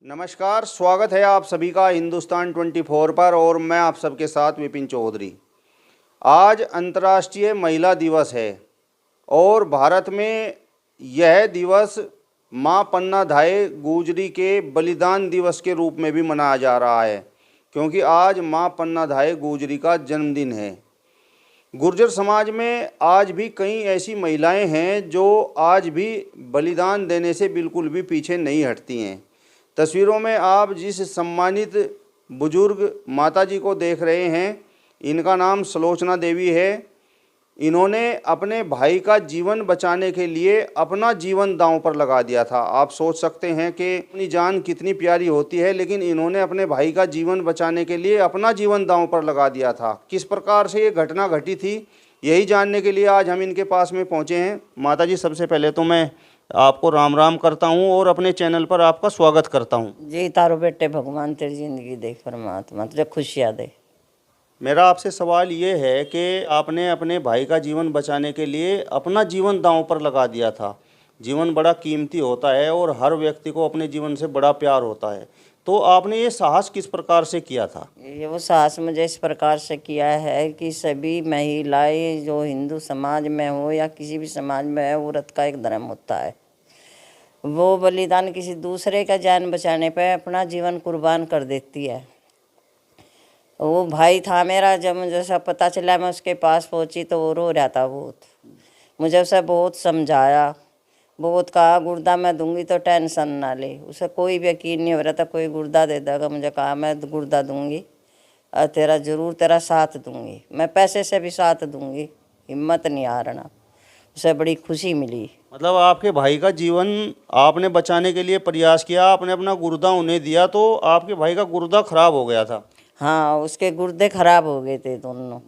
नमस्कार, स्वागत है आप सभी का हिंदुस्तान 24 पर और मैं आप सबके साथ विपिन चौधरी। आज अंतर्राष्ट्रीय महिला दिवस है और भारत में यह दिवस मां पन्ना धाय गुजरी के बलिदान दिवस के रूप में भी मनाया जा रहा है, क्योंकि आज मां पन्ना धाय गुजरी का जन्मदिन है। गुर्जर समाज में आज भी कई ऐसी महिलाएं हैं जो आज भी बलिदान देने से बिल्कुल भी पीछे नहीं हटती हैं। तस्वीरों में आप जिस सम्मानित बुजुर्ग माताजी को देख रहे हैं, इनका नाम सुलोचना देवी है। इन्होंने अपने भाई का जीवन बचाने के लिए अपना जीवन दांव पर लगा दिया था। आप सोच सकते हैं कि अपनी जान कितनी प्यारी होती है, लेकिन इन्होंने अपने भाई का जीवन बचाने के लिए अपना जीवन दांव पर लगा दिया था। किस प्रकार से ये घटना घटी थी, यही जानने के लिए आज हम इनके पास में पहुँचे हैं। माताजी, सबसे पहले तो मैं आपको राम राम करता हूं और अपने चैनल पर आपका स्वागत करता हूं। जी तारो बेटे, भगवान तेरी जिंदगी दे, परमात्मा तुझे खुशियाँ दे। मेरा आपसे सवाल ये है कि आपने अपने भाई का जीवन बचाने के लिए अपना जीवन दांव पर लगा दिया था। जीवन बड़ा कीमती होता है और हर व्यक्ति को अपने जीवन से बड़ा प्यार होता है, तो आपने ये साहस किस प्रकार से किया था? ये वो साहस मुझे इस प्रकार से किया है कि सभी महिलाएं जो हिंदू समाज में हो या किसी भी समाज में है, औरत का एक धर्म होता है, वो बलिदान किसी दूसरे का जान बचाने पे अपना जीवन कुर्बान कर देती है। वो भाई था मेरा, जब मुझे सब पता चला मैं उसके पास पहुंची तो वो रो रहा था बहुत। मुझे उसे बहुत समझाया, बहुत कहा गुर्दा मैं दूंगी तो टेंशन ना ले। उसे कोई भी यकीन नहीं हो रहा था कोई गुर्दा दे देगा। मुझे कहा मैं गुर्दा दूंगी और तेरा ज़रूर तेरा साथ दूंगी, मैं पैसे से भी साथ दूंगी, हिम्मत नहीं हारना। उसे बड़ी खुशी मिली। मतलब आपके भाई का जीवन आपने बचाने के लिए प्रयास किया, आपने अपना गुर्दा उन्हें दिया, तो आपके भाई का गुर्दा खराब हो गया था। हाँ, उसके गुर्दे खराब हो गए थे दोनों।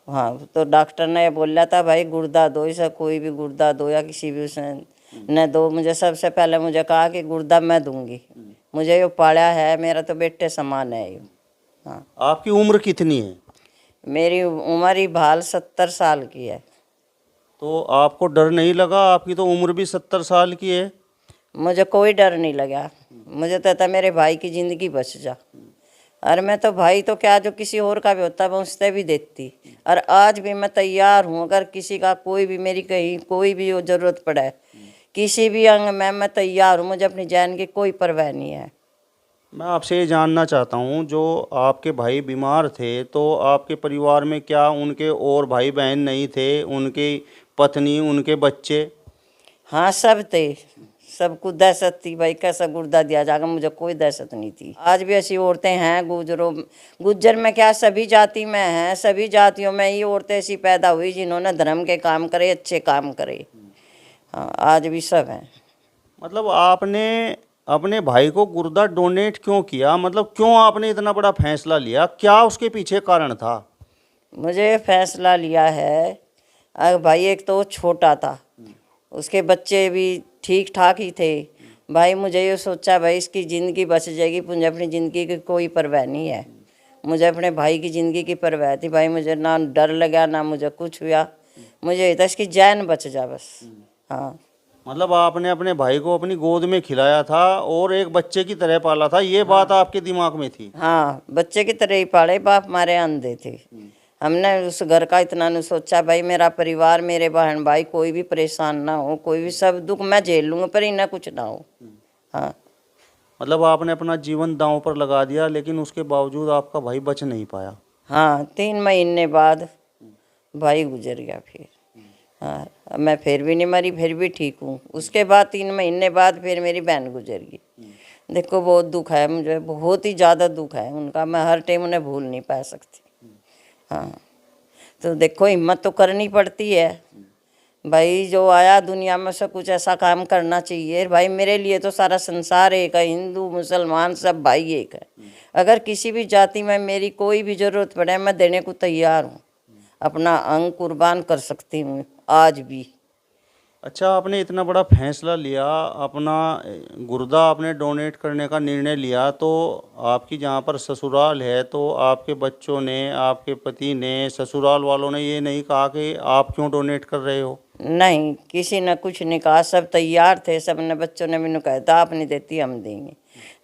हाँ, तो डॉक्टर ने बोला था भाई गुर्दा दो, इसे कोई भी गुर्दा दो या किसी भी उसने न दो। मुझे सबसे पहले मुझे कहा कि गुर्दा मैं दूंगी, मुझे यो पाला है, मेरा तो बेटे समान है यो। हाँ। आपकी उम्र कितनी है? मेरी उम्र ही भाल 70 साल की है। तो आपको डर नहीं लगा? आपकी तो उम्र भी 70 साल की है। मुझे कोई डर नहीं लगा। मुझे तो था मेरे भाई की ज़िंदगी बच जा। और मैं तो भाई तो क्या, जो किसी और का भी होता मैं उससे भी देती। और आज भी मैं तैयार हूँ, अगर किसी का कोई भी मेरी कहीं कोई भी ज़रूरत पड़े किसी भी अंग में, मैं तैयार हूँ। मुझे अपनी जान की कोई परवाह नहीं है। मैं आपसे ये जानना चाहता हूँ, जो आपके भाई बीमार थे तो आपके परिवार में क्या उनके और भाई बहन नहीं थे? उनकी पत्नी, उनके बच्चे? हाँ, सब थे। सबको दहशत थी भाई कैसा गुर्दा दिया जाएगा, मुझे कोई दहशत नहीं थी। आज भी ऐसी औरतें हैं गुज्जर में क्या, सभी जाति में हैं, सभी जातियों में ये औरतें ऐसी पैदा हुई जिन्होंने धर्म के काम करे, अच्छे काम करे। हाँ, आज भी सब हैं। मतलब आपने अपने भाई को गुर्दा डोनेट क्यों किया? मतलब क्यों आपने इतना बड़ा फैसला लिया? क्या उसके पीछे कारण था? मुझे फैसला लिया है, अगर भाई एक तो छोटा था, उसके बच्चे भी ठीक ठाक ही थे। भाई मुझे ये सोचा भाई इसकी ज़िंदगी बच जाएगी, मुझे अपनी ज़िंदगी की कोई परवाह नहीं है। मुझे अपने भाई की ज़िंदगी की परवाह थी। भाई मुझे ना डर लगा ना मुझे कुछ हुआ, मुझे था इसकी जान बच जा बस। हाँ। मतलब आपने अपने भाई को अपनी गोद में खिलाया था और एक बच्चे की तरह पाला था, ये बात आपके दिमाग में थी? हाँ, बच्चे की तरह ही पाले। बाप हमारे अंधे थे। हमने उस घर का इतना नहीं सोचा भाई मेरा परिवार, मेरे बहन भाई कोई भी परेशान ना हो, कोई भी सब दुख मैं झेल लूँगा पर इन्हें कुछ ना हो। हाँ। मतलब आपने अपना जीवन दांव पर लगा दिया, लेकिन उसके बावजूद आपका भाई बच नहीं पाया। हाँ, 3 महीने बाद भाई गुजर गया फिर। हाँ, मैं फिर भी नहीं मरी, फिर भी ठीक हूँ। उसके बाद 3 महीने बाद फिर मेरी बहन गुजर गई। देखो बहुत दुख है मुझे, बहुत ही ज़्यादा दुख है उनका, मैं हर टाइम उन्हें भूल नहीं पा सकती। हाँ, तो देखो हिम्मत तो करनी पड़ती है भाई। जो आया दुनिया में से कुछ ऐसा काम करना चाहिए भाई। मेरे लिए तो सारा संसार एक है, हिंदू मुसलमान सब भाई एक है। अगर किसी भी जाति में मेरी कोई भी ज़रूरत पड़े मैं देने को तैयार हूँ, अपना अंग कुर्बान कर सकती हूँ आज भी। अच्छा, आपने इतना बड़ा फैसला लिया, अपना गुर्दा आपने डोनेट करने का निर्णय लिया, तो आपकी जहाँ पर ससुराल है तो आपके बच्चों ने, आपके पति ने, ससुराल वालों ने ये नहीं कहा कि आप क्यों डोनेट कर रहे हो? नहीं, किसी ने कुछ नहीं कहा, सब तैयार थे। सब ने बच्चों ने मैंने कहा था आप नहीं देती हम देंगे।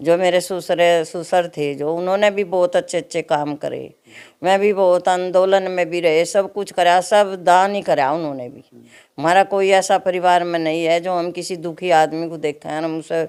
जो मेरे ससुर थे जो, उन्होंने भी बहुत अच्छे अच्छे काम करे। मैं भी बहुत आंदोलन में भी रहे, सब कुछ करा, सब दान ही करा उन्होंने भी। हमारा कोई ऐसा परिवार में नहीं है जो हम किसी दुखी आदमी को देखें और हम उसे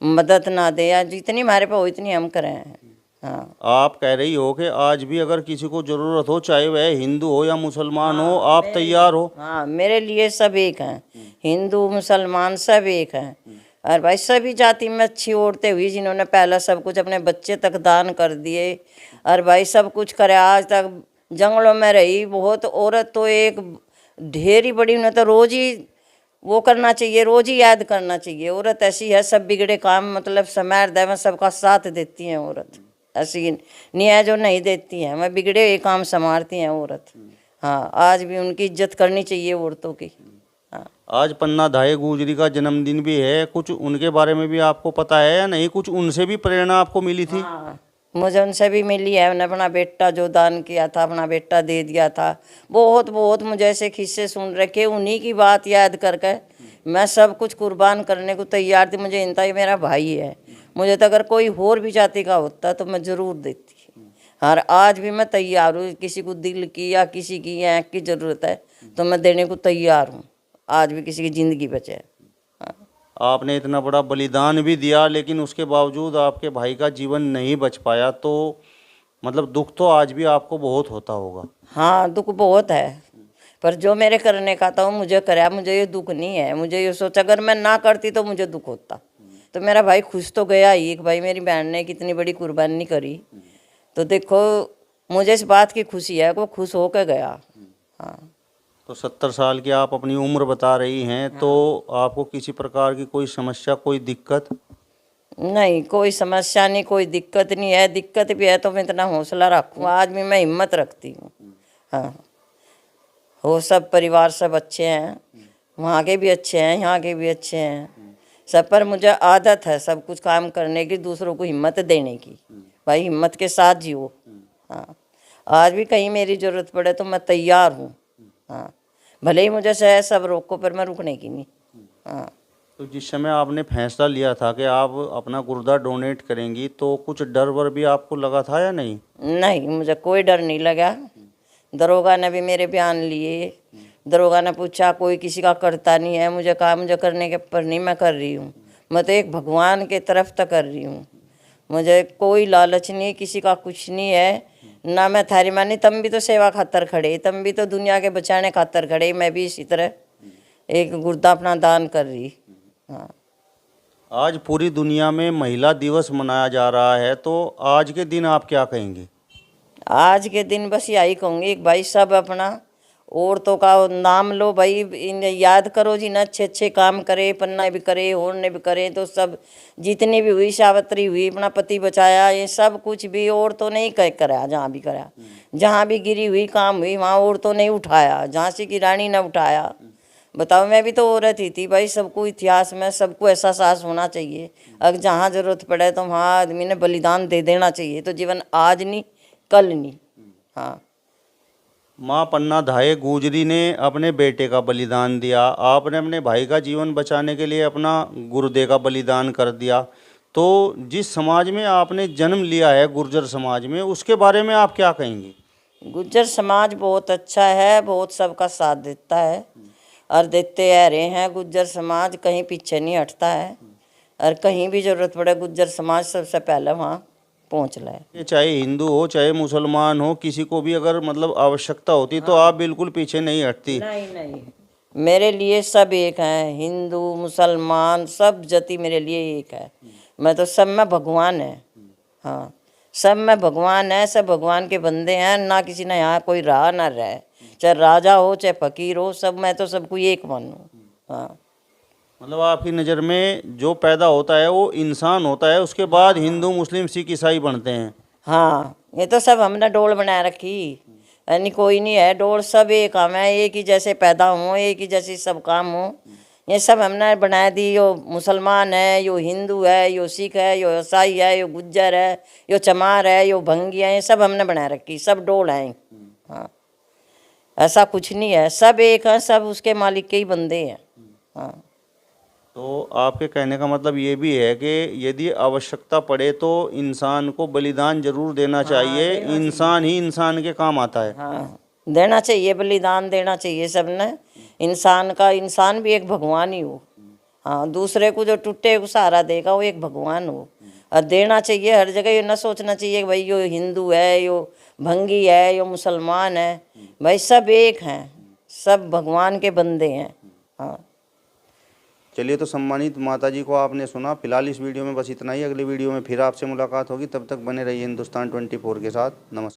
मदद ना दे, या जितनी हमारे पे हो इतनी हम करें हैं। हाँ, आप कह रही हो कि आज भी अगर किसी को ज़रूरत हो, चाहे वह हिंदू हो या मुसलमान हो, आप तैयार हो? हाँ, मेरे लिए सब एक हैं, हिंदू मुसलमान सब एक हैं। और भाई सभी जाति में अच्छी औरतें हुई जिन्होंने पहला सब कुछ अपने बच्चे तक दान कर दिए, और भाई सब कुछ करे। आज तक जंगलों में रही बहुत औरत, तो एक ढेर ही बड़ी, उन्हें तो रोज ही वो करना चाहिए, रोज ही याद करना चाहिए। औरत ऐसी है, सब बिगड़े काम मतलब समय में सबका साथ देती हैं औरत। ऐसी नहीं है जो नहीं देती हैं, मैं बिगड़े हुए काम संभालती हैं औरत। हाँ, आज भी उनकी इज्जत करनी चाहिए औरतों की। हाँ, आज पन्ना धाये गुजरी का जन्मदिन भी है, कुछ उनके बारे में भी आपको पता है या नहीं? कुछ उनसे भी प्रेरणा आपको मिली थी? हाँ, मुझे उनसे भी मिली है। उन्हें अपना बेटा जो दान किया था, अपना बेटा दे दिया था। बहुत बहुत मुझे ऐसे किस्से सुन रखे, उन्हीं की बात याद करके मैं सब कुछ कुर्बान करने को तैयार थी। मुझे इनता ही मेरा भाई है, मुझे तो अगर कोई और भी जाति का होता तो मैं ज़रूर देती। और आज भी मैं तैयार हूँ, किसी को दिल की या किसी की आँख की ज़रूरत है तो मैं देने को तैयार हूँ, आज भी किसी की ज़िंदगी बचे। हाँ, आपने इतना बड़ा बलिदान भी दिया, लेकिन उसके बावजूद आपके भाई का जीवन नहीं बच पाया, तो मतलब दुख तो आज भी आपको बहुत होता होगा। हाँ, दुख बहुत है, पर जो मेरे करने का था वो मुझे कराया। मुझे ये दुख नहीं है, मुझे ये सोचा अगर मैं ना करती तो मुझे दुख होता। तो मेरा भाई खुश तो गया ही, एक भाई मेरी बहन ने कितनी बड़ी कुर्बानी करी, तो देखो मुझे इस बात की खुशी है कि वो खुश होकर गया। हाँ, तो 70 साल की आप अपनी उम्र बता रही हैं, तो आपको किसी प्रकार की कोई समस्या, कोई दिक्कत? नहीं, कोई समस्या नहीं, कोई दिक्कत नहीं है। दिक्कत भी है तो मैं इतना हौसला रखूँ, आज भी मैं हिम्मत रखती हूँ। हाँ, वो सब परिवार सब अच्छे हैं, वहाँ के भी अच्छे हैं, यहाँ के भी अच्छे हैं सब। पर मुझे आदत है सब कुछ काम करने की, दूसरों को हिम्मत देने की। भाई हिम्मत के साथ जियो। हाँ, आज भी कहीं मेरी ज़रूरत पड़े तो मैं तैयार हूँ। हाँ, भले ही मुझे से सब रोको, पर मैं रुकने की नहीं। हाँ, तो जिस समय आपने फैसला लिया था कि आप अपना गुर्दा डोनेट करेंगी, तो कुछ डर वर भी आपको लगा था या नहीं? नहीं, मुझे कोई डर नहीं लगा। दरोगा ने भी मेरे बयान लिए, दरोगा ने पूछा कोई किसी का करता नहीं है, मुझे कहा मुझे करने के पर नहीं, मैं कर रही हूँ। मैं तो एक भगवान के तरफ तक कर रही हूँ, मुझे कोई लालच नहीं, किसी का कुछ नहीं है ना। मैं थारी मानी, तम भी तो सेवा खातर खड़े, तम भी तो दुनिया के बचाने खातर खड़े, मैं भी इसी तरह एक गुर्दा अपना दान कर रही। हाँ, आज पूरी दुनिया में महिला दिवस मनाया जा रहा है, तो आज के दिन आप क्या कहेंगे? आज के दिन बस यही कहूँगी कि भाई सब अपना औरतों का नाम लो, भाई इन्हें याद करो जी, ना अच्छे अच्छे काम करे, पन्ना भी करे, होने भी करे, तो सब जितनी भी हुई सावित्री हुई, अपना पति बचाया, ये सब कुछ भी औरतों ने ही करा। जहाँ भी करा, जहाँ भी गिरी हुई काम हुई वहाँ औरतों ने उठाया, झांसी की रानी ने उठाया। बताओ, मैं भी तो औरत ही थी भाई। सबको इतिहास में सबको ऐसा साहस होना चाहिए, अगर जहाँ जरूरत पड़े तो वहाँ आदमी ने बलिदान दे देना चाहिए, तो जीवन आज नहीं कल नहीं। हाँ, माँ पन्ना धाये गुजरी ने अपने बेटे का बलिदान दिया, आपने अपने भाई का जीवन बचाने के लिए अपना गुर्दे का बलिदान कर दिया। तो जिस समाज में आपने जन्म लिया है, गुर्जर समाज में, उसके बारे में आप क्या कहेंगी? गुज्जर समाज बहुत अच्छा है, बहुत सबका साथ देता है और देते आ रहे हैं। गुज्जर समाज कहीं पीछे नहीं हटता है, और कहीं भी जरूरत पड़े गुज्जर समाज सबसे पहले वहाँ पहुँच रहा है। ये चाहे हिंदू हो चाहे मुसलमान हो, किसी को भी अगर मतलब आवश्यकता होती तो आप बिल्कुल पीछे नहीं हटती। नहीं नहीं, मेरे लिए सब एक हैं, हिंदू मुसलमान सब जाति मेरे लिए एक है। मैं तो सब में भगवान है। हाँ, सब में भगवान है, सब भगवान के बंदे हैं, ना किसी ने यहाँ कोई रहा ना रहे, चाहे राजा हो चाहे फकीर हो, सब मैं तो सबको एक मानूँ। हाँ, मतलब आपकी नज़र में जो पैदा होता है वो इंसान होता है, उसके बाद हिंदू मुस्लिम सिख ईसाई बनते हैं। हाँ, ये तो सब हमने डोल बना रखी, यानी कोई नहीं है डोल, सब एक हम है, एक ही जैसे पैदा हो, एक ही जैसे सब काम हो। ये सब हमने बना दी। यो मुसलमान है, यो हिंदू है, यो सिख है, यो ईसाई है, यो गुज्जर है, यो चमार है, यो भंगी है, ये सब हमने बना रखी, सब डोल हैं। हाँ, ऐसा कुछ नहीं है, सब एक है, सब उसके मालिक के ही बंदे हैं। हाँ, तो आपके कहने का मतलब ये भी है कि यदि आवश्यकता पड़े तो इंसान को बलिदान जरूर देना चाहिए, इंसान ही इंसान के काम आता है। हाँ, देना चाहिए, बलिदान देना चाहिए सबने। इंसान भी एक भगवान ही हो। हाँ, दूसरे को जो टूटे को सहारा देगा वो एक भगवान हो। और देना चाहिए हर जगह। ये ना सोचना चाहिए कि भाई यो हिंदू है, यो भंगी है, यो मुसलमान है। भाई सब एक हैं, सब भगवान के बंदे हैं। हाँ। चलिए, तो सम्मानित माता जी को आपने सुना। फिलहाल इस वीडियो में बस इतना ही। अगली वीडियो में फिर आपसे मुलाकात होगी। तब तक बने रहिए हिंदुस्तान 24 के साथ। नमस्कार।